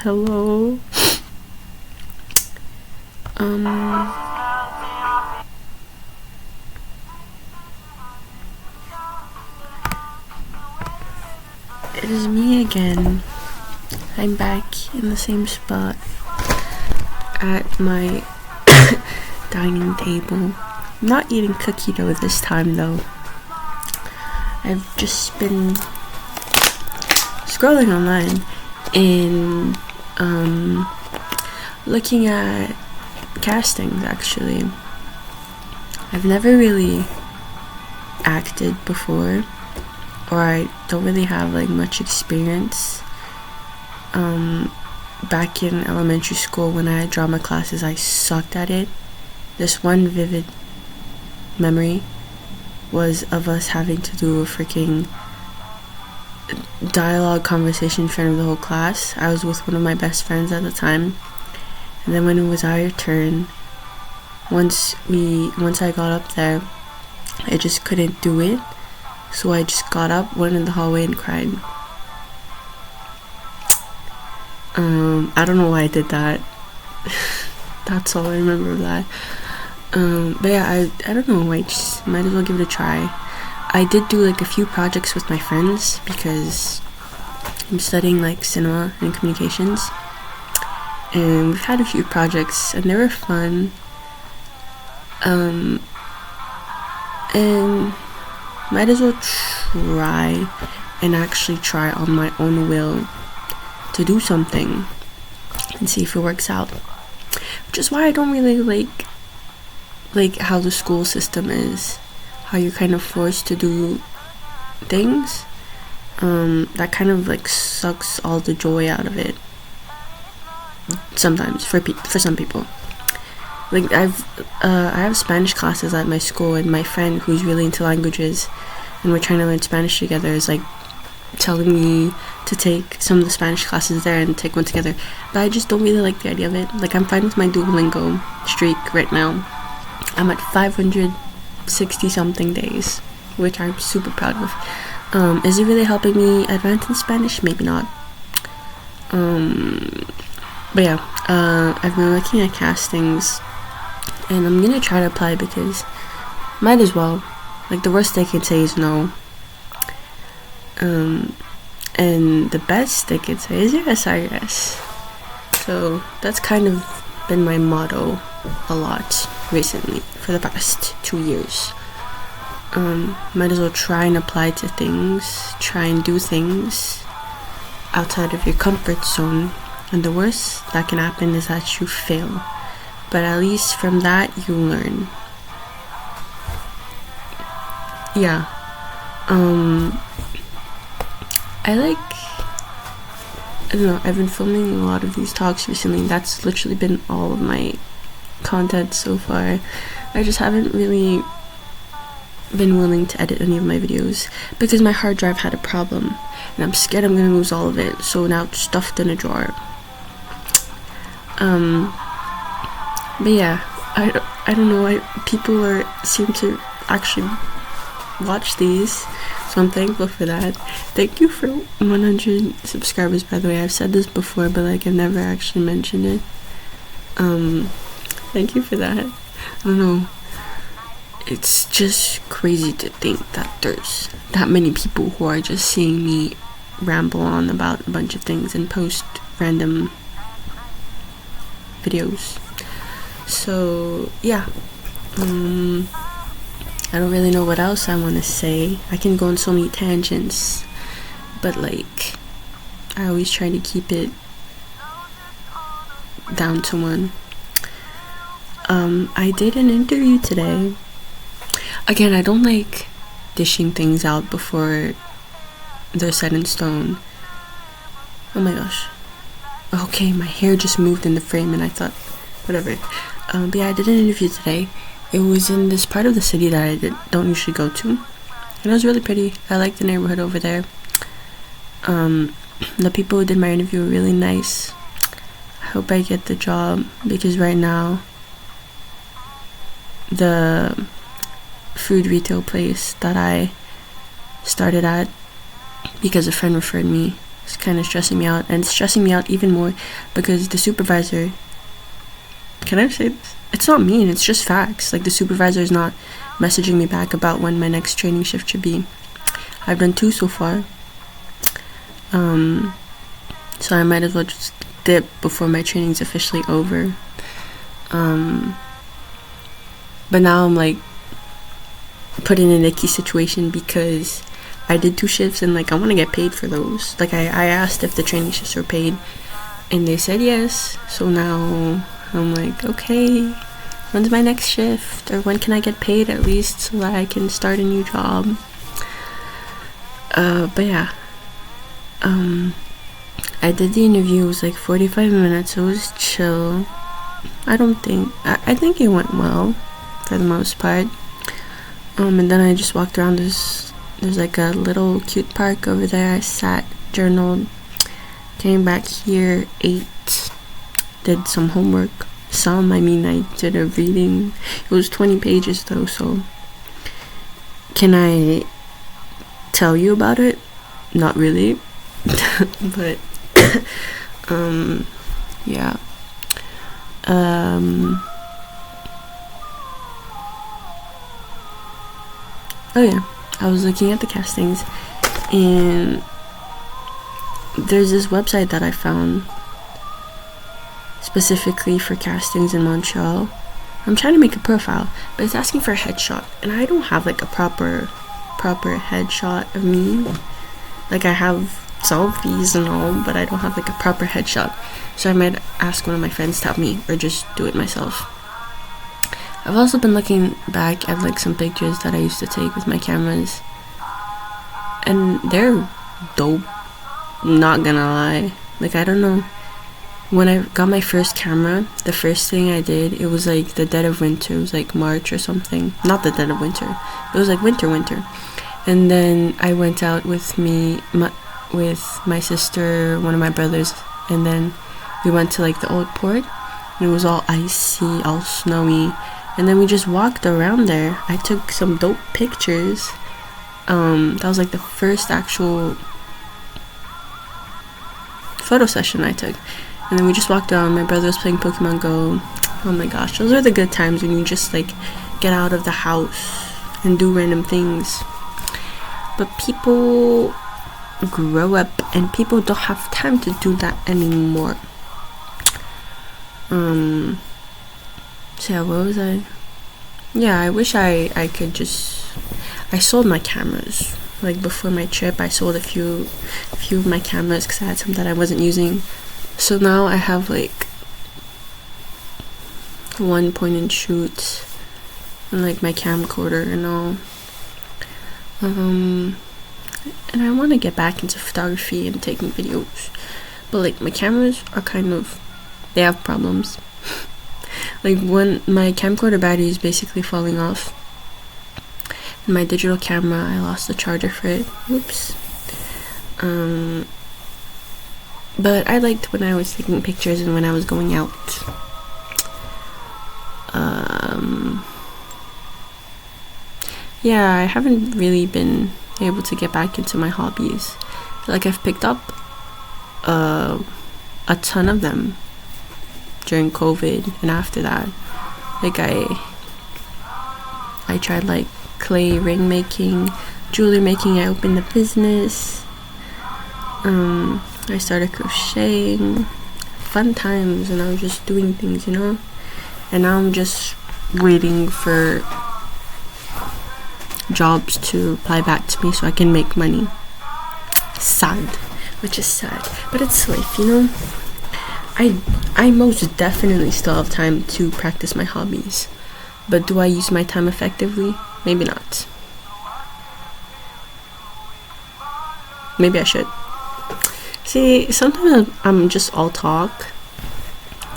Hello. It is me again. I'm back in the same spot at my dining table. I'm not eating cookie dough this time though. I've just been scrolling online and looking at castings actually. I've never really acted before, or I don't really have like much experience. Back in elementary school when I had drama classes, I sucked at it. This one vivid memory was of us having to do a freaking dialogue conversation in front of the whole class. I was with one of my best friends at the time, and then when it was our turn, once I got up there, I just couldn't do it, so I just got up, went in the hallway and cried. I don't know why I did that. That's all I remember of that. But yeah, I don't know, I just might as well give it a try. I did do like a few projects with my friends because I'm studying like cinema and communications, and we've had a few projects and they were fun. And might as well try and actually try on my own will to do something and see if it works out, which is why I don't really like how the school system is, how you're kind of forced to do things. That kind of like sucks all the joy out of it sometimes for some people. Like I have Spanish classes at my school, and my friend who's really into languages and we're trying to learn Spanish together is like telling me to take some of the Spanish classes there and take one together, but I just don't really like the idea of it. Like, I'm fine with my Duolingo streak right now. I'm at 560 something days, which I'm super proud of. Is it really helping me advance in Spanish? Maybe not. But yeah, I've been looking at castings and I'm gonna try to apply because might as well. Like, the worst they can say is no. And the best they could say is yes, I guess. So that's kind of been my motto a lot recently for the past 2 years. Might as well try and apply to things, try and do things outside of your comfort zone, and the worst that can happen is that you fail, but at least from that you learn. Yeah. I don't know, I've been filming a lot of these talks recently. That's literally been all of my content so far. I just haven't really been willing to edit any of my videos because my hard drive had a problem and I'm scared I'm gonna lose all of it, so now it's stuffed in a drawer. But yeah, I don't know, people seem to actually watch these, so I'm thankful for that. Thank you for 100 subscribers, by the way. I've said this before, but like I've never actually mentioned it. Thank you for that. I don't know, it's just crazy to think that there's that many people who are just seeing me ramble on about a bunch of things and post random videos. So yeah, I don't really know what else I want to say. I can go on so many tangents, but like, I always try to keep it down to one. I did an interview today. Again, I don't like dishing things out before they're set in stone. Oh my gosh. Okay, my hair just moved in the frame and I thought, whatever. But yeah, I did an interview today. It was in this part of the city that I don't usually go to, and it was really pretty. I like the neighborhood over there. The people who did my interview were really nice. I hope I get the job because right now the food retail place that I started at because a friend referred me It's kind of stressing me out, and it's stressing me out even more because the supervisor, can I say this? It's not mean, it's just facts. Like, the supervisor is not messaging me back about when my next training shift should be. I've done 2 so far. So I might as well just dip before my training's officially over. But now I'm like put in an icky situation because I did 2 shifts and like I want to get paid for those. Like I asked if the training shifts were paid and they said yes. So now I'm like, okay, when's my next shift, or when can I get paid at least so that I can start a new job? But yeah, I did the interview. It was like 45 minutes. It was chill. I think it went well for the most part. And then I just walked around. There's like a little cute park over there. I sat, journaled, came back here, ate, did some homework. I did a reading. It was 20 pages though, so can I tell you about it? Not really. But yeah. Oh yeah, I was looking at the castings, and there's this website that I found specifically for castings in Montreal. I'm trying to make a profile, but it's asking for a headshot, and I don't have like a proper headshot of me. Like, I have selfies and all, but I don't have like a proper headshot. So I might ask one of my friends to help me, or just do it myself. I've also been looking back at like some pictures that I used to take with my cameras, and they're dope, not gonna lie. Like, I don't know, when I got my first camera, the first thing I did, it was like the dead of winter. It was like March or something. Not the dead of winter, it was like winter. And then I went out with my sister, one of my brothers, and then we went to like the old port, and it was all icy, all snowy, and then we just walked around there. I took some dope pictures. That was like the first actual photo session I took. And then we just walked around. My brother was playing Pokemon Go. Oh my gosh, those are the good times when you just like get out of the house and do random things. But people grow up and people don't have time to do that anymore. So yeah, what was I? Yeah, I wish I could just. I sold my cameras. Like, before my trip, I sold a few of my cameras because I had some that I wasn't using. So now I have like 1 point and shoot, and like my camcorder and all. And I want to get back into photography and taking videos, but like my cameras are they have problems. Like, when my camcorder battery is basically falling off, and my digital camera, I lost the charger for it. Oops. But I liked when I was taking pictures and when I was going out. Yeah, I haven't really been able to get back into my hobbies. Like, I've picked up a ton of them during COVID and after that. Like, I tried like clay ring making, jewelry making. I opened a business. I started crocheting. Fun times, and I was just doing things, and now I'm just waiting for jobs to reply back to me so I can make money. Which is sad, but it's life, I most definitely still have time to practice my hobbies, but do I use my time effectively? Maybe not. Maybe I should. See, sometimes I'm just all talk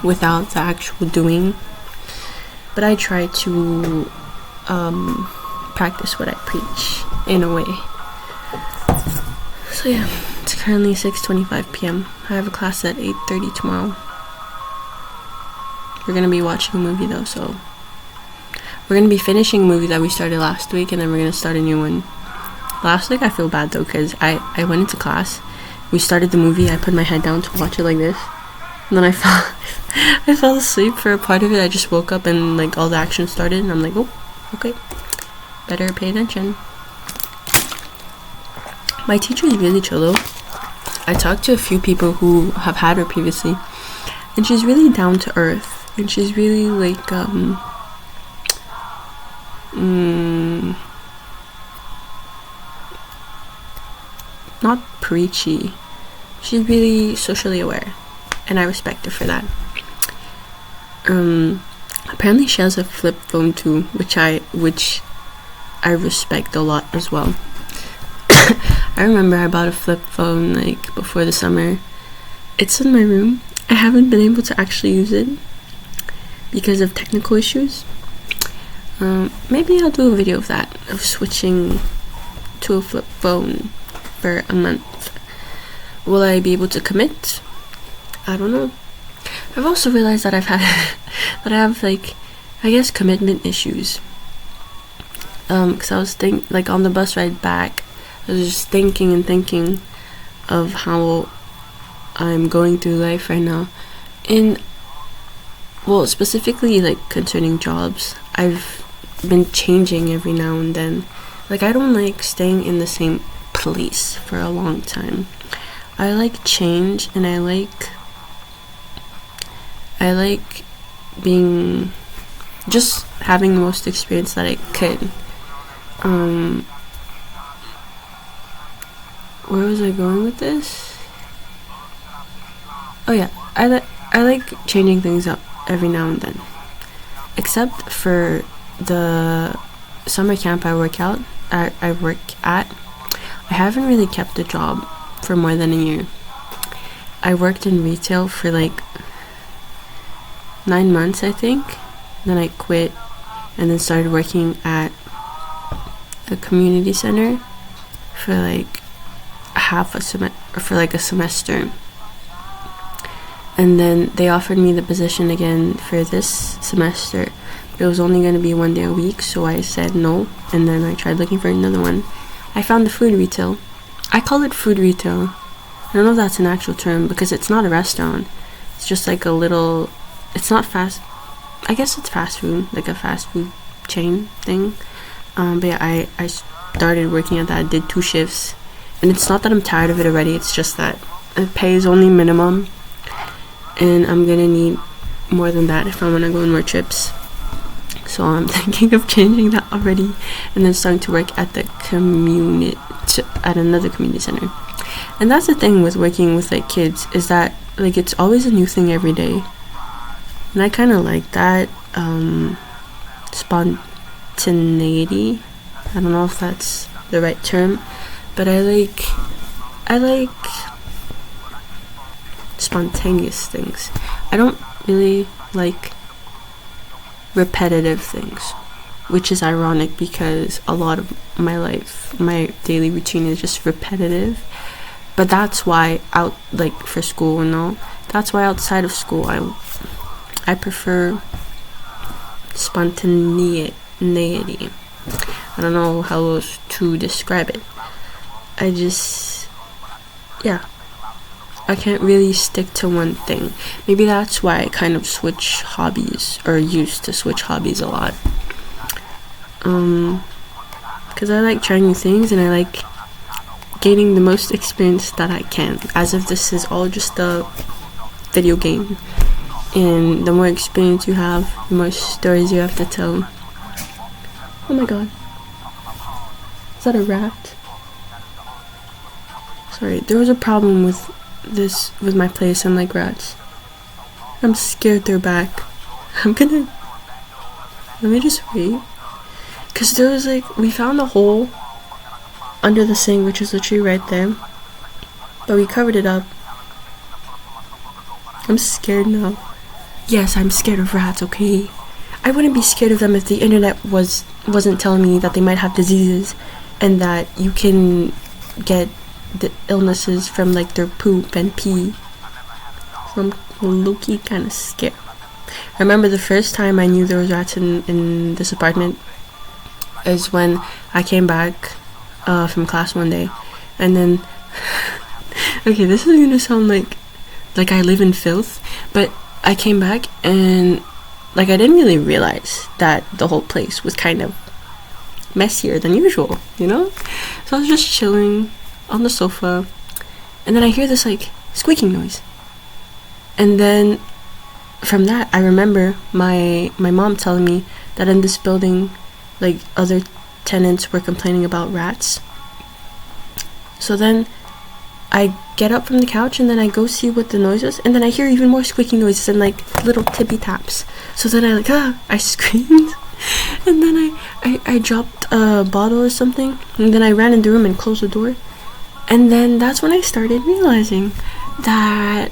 without the actual doing, but I try to practice what I preach in a way. So yeah, it's currently 6:25 p.m. I have a class at 8:30 tomorrow. We're gonna be watching a movie though, so we're gonna be finishing a movie that we started last week, and then we're gonna start a new one. Last week I feel bad though, because I went into class we started the movie, I put my head down to watch it like this, and then I fell I fell asleep for a part of it. I just woke up and like all the action started, and I'm like, oh, okay, better pay attention. My teacher is really chill though. I talked to a few people who have had her previously, and she's really down to earth, and she's really like not preachy. She's really socially aware, and I respect her for that. Apparently she has a flip phone too, which I respect a lot as well. I remember I bought a flip phone like before the summer. It's in my room. I haven't been able to actually use it because of technical issues. Maybe I'll do a video of that, of switching to a flip phone for a month. Will I be able to commit? I don't know. I've also realized that I have like, I guess, commitment issues. Because I was like on the bus ride back, I was just thinking of how I'm going through life right now. And well, specifically like concerning jobs, I've been changing every now and then. Like, I don't like staying in the same place for a long time. I like change, and I like being, just having the most experience that I could. Where was I going with this? Oh yeah, I like changing things up every now and then. Except for the summer camp I work at, I haven't really kept a job for more than a year. I worked in retail for like 9 months, I think. Then I quit and then started working at a community center for like a semester. And then they offered me the position again for this semester. It was only going to be 1 day a week, so I said no, and then I tried looking for another one. I found the food retail. I call it food retail. I don't know if that's an actual term, because it's not a restaurant. It's just like a little, it's not fast, I guess it's fast food, like a fast food chain thing. But yeah, I started working at that. I did 2 shifts, and it's not that I'm tired of it already, it's just that it pays only minimum, and I'm gonna need more than that if I want to go on more trips. So I'm thinking of changing that already, and then starting to work at at another community center. And that's the thing with working with like kids, is that like it's always a new thing every day, and I kind of like that spontaneity. I don't know if that's the right term, but I like spontaneous things. I don't really like repetitive things, which is ironic because a lot of my life, my daily routine is just repetitive. But that's why for school and all, that's why outside of school I prefer spontaneity. I don't know how else to describe it. I can't really stick to one thing. Maybe that's why I kind of switch hobbies, or used to switch hobbies a lot. Because I like trying new things, and I like gaining the most experience that I can. As if this is all just a video game. And the more experience you have, the more stories you have to tell. Oh my god. Is that a rat? Sorry, there was a problem with my place and like rats. I'm scared they're back. Let me just wait. Cause there was we found a hole under the sink, which is literally right there. But we covered it up. I'm scared now. Yes, I'm scared of rats, okay? I wouldn't be scared of them if the internet wasn't telling me that they might have diseases and that you can get the illnesses from their poop and pee. So I'm low-key kind of scared. I remember the first time I knew there was rats in this apartment is when I came back from class one day, and then Okay, this is gonna sound like I live in filth, but I came back and like I didn't really realize that the whole place was kind of messier than usual, you know? So I was just chilling on the sofa, and then I hear this like squeaking noise. And then from that I remember my mom telling me that in this building like other tenants were complaining about rats. So then I get up from the couch and then I go see what the noise is, and then I hear even more squeaking noises and like little tippy taps. So then I screamed, and then I dropped a bottle or something, and then I ran in the room and closed the door. And then that's when I started realizing that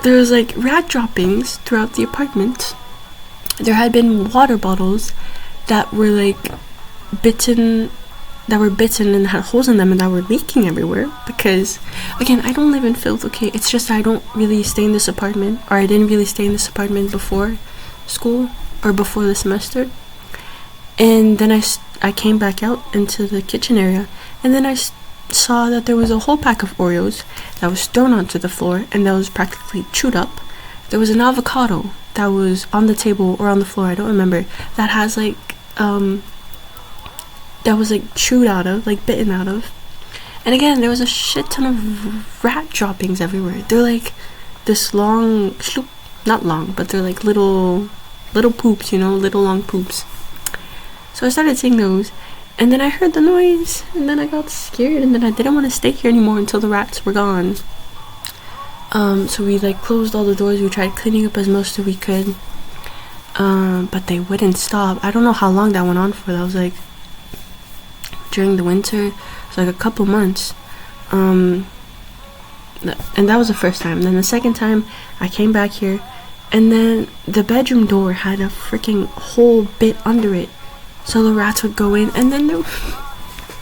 there was like rat droppings throughout the apartment. There had been water bottles that were bitten and had holes in them and that were leaking everywhere. Because again, I don't live in filth, okay? It's just I don't really stay in this apartment, or I didn't really stay in this apartment before school or before the semester. And then I came back out into the kitchen area, and then I saw that there was a whole pack of Oreos that was thrown onto the floor and that was practically chewed up. There was an avocado that was on the table or on the floor, I don't remember, that has that was chewed out of, bitten out of. And again, there was a shit ton of rat droppings everywhere. They're like this long, not long, but they're like little poops, you know, little long poops. So I started seeing those, and then I heard the noise, and then I got scared, and then I didn't want to stay here anymore until the rats were gone. So we closed all the doors. We tried cleaning up as much as we could, but they wouldn't stop. I don't know how long that went on for. That was during the winter. It's a couple months. And that was the first time. Then the second time I came back here, and then the bedroom door had a freaking hole bit under it, so the rats would go in. And then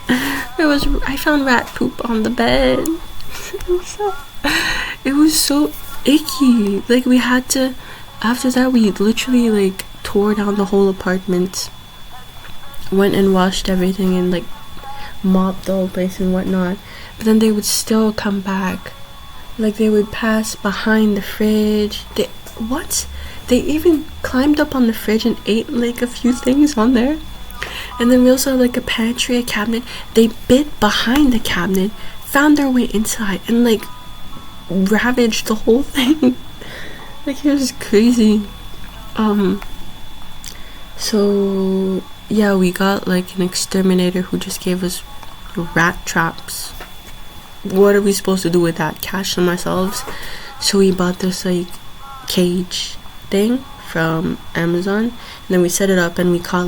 I found rat poop on the bed. It was so icky. We had to, after that we literally tore down the whole apartment, went and washed everything and mopped the whole place and whatnot. But then they would still come back. They would pass behind the fridge. They even climbed up on the fridge and ate a few things on there. And then we also have a pantry, a cabinet. They bit behind the cabinet, found their way inside, and ravaged the whole thing. It was crazy. So yeah, we got an exterminator who just gave us rat traps. What are we supposed to do with that? Catch them ourselves? So we bought this cage thing from Amazon, and then we set it up and we caught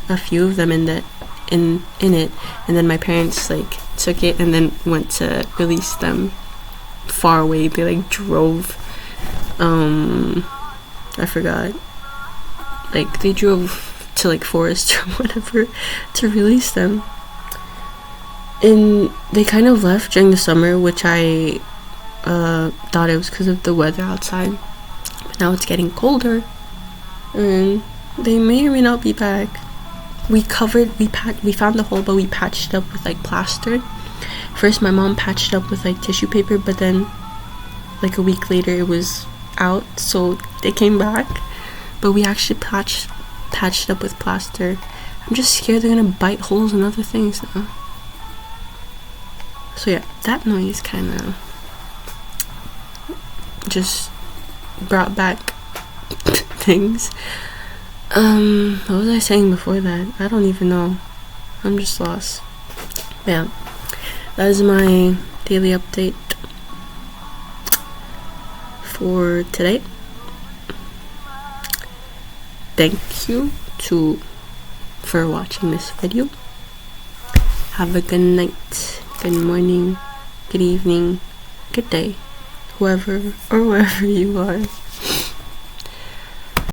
a few of them in it, and then my parents took it and then went to release them far away. They drove I forgot, they drove to forest or whatever to release them. And they kind of left during the summer, which I thought it was because of the weather outside, but now it's getting colder and they may or may not be back. We found the hole, but we patched up with plaster. First my mom patched up with tissue paper, but then a week later it was out, so they came back. But we actually patched up with plaster. I'm just scared they're gonna bite holes and other things now. So yeah, that noise kind of just brought back things. What was I saying before that? I don't even know. I'm just lost. Yeah, that is my daily update for today. Thank you for watching this video. Have a good night, good morning, good evening, good day, whoever or wherever you are.